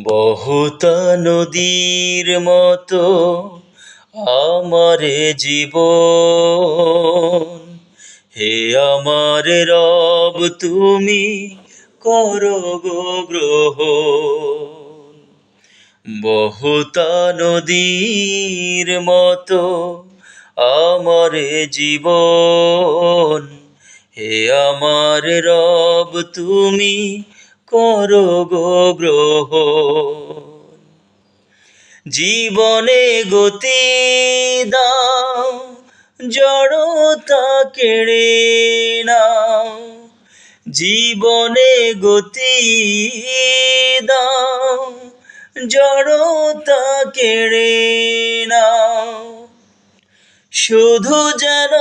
বহুতা নদীর মতো আমার জীবন, হে আমার রব তুমি করো গো গ্রহণ। বহুতা নদীর মতো আমার জীবন, হে আমার রব তুমি করো গো গ্রহণ। জীবনে গতি দাও, জড়তা কেড়ে নাও। জীবনে গতি দাও, জড়তা কেড়ে নাও। শুধু যেন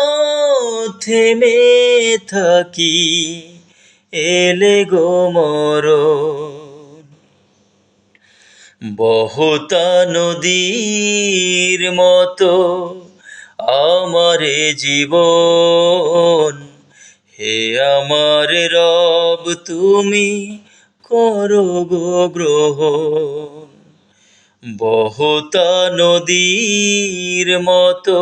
থেমে থাকি, এলে গো মরণ। বহুতা নদীর মতো আমার জীবন, হে আমার রব তুমি করো গো গ্রহণ। বহুতা নদীর মতো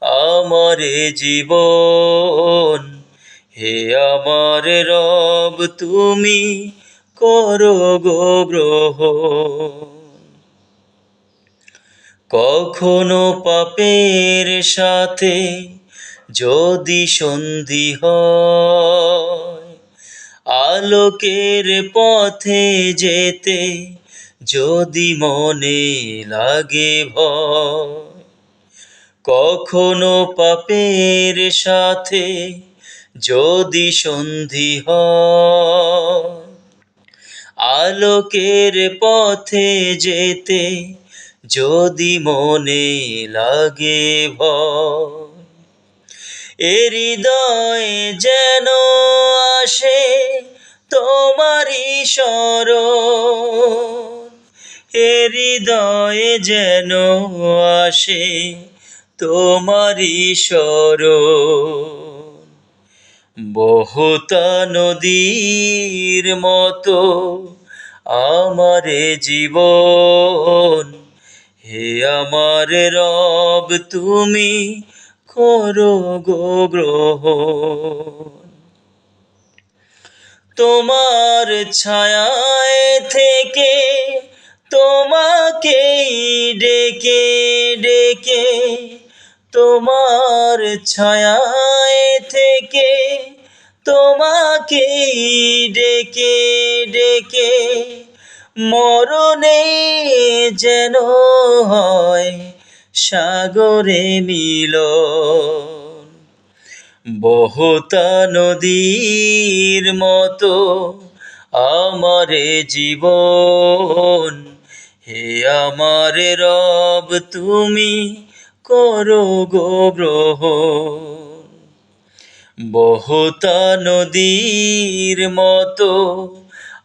আমার জীবন, হে আমার রব তুমি করো গো গ্রহণ। কখনো পাপের সাথে যদি সন্ধি হয়, আলোকের পথে যেতে যদি মনে লাগে ভয়। কখনো পাপের সাথে যদি সন্ধি হয়, আলোকের পথে যেতে যদি মনে লাগে ভয়। এ হৃদয়ে যেন আসে তোমারই স্মরণ, এ হৃদয়ে যেন আসে তোমারই স্মরণ। বহুতা নদীর মতো আমার জীবন, হে আমার রব তুমি করো গো গ্রহণ। তোমার ছায়ায় থেকে তোমাকেই ডেকে ডেকে, তোমার ছায়ায় থেকে তোমাকেই ডেকে ডেকে, মরণে যেন হয় সাগরে মিলন। বহুতা নদীর মতো আমার জীবন, হে আমার রব তুমি করো গো গ্রহণ। বহুতা নদীর মতো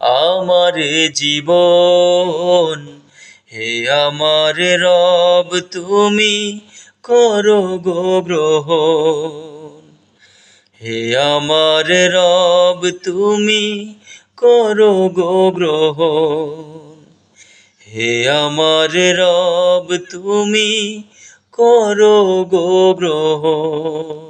আমার জীবন, হে আমার রব তুমি করো গো গ্রহণ। হে আমার রব তুমি করো গো গ্রহণ। হে আমার রব তুমি করো গো গ্রহণ।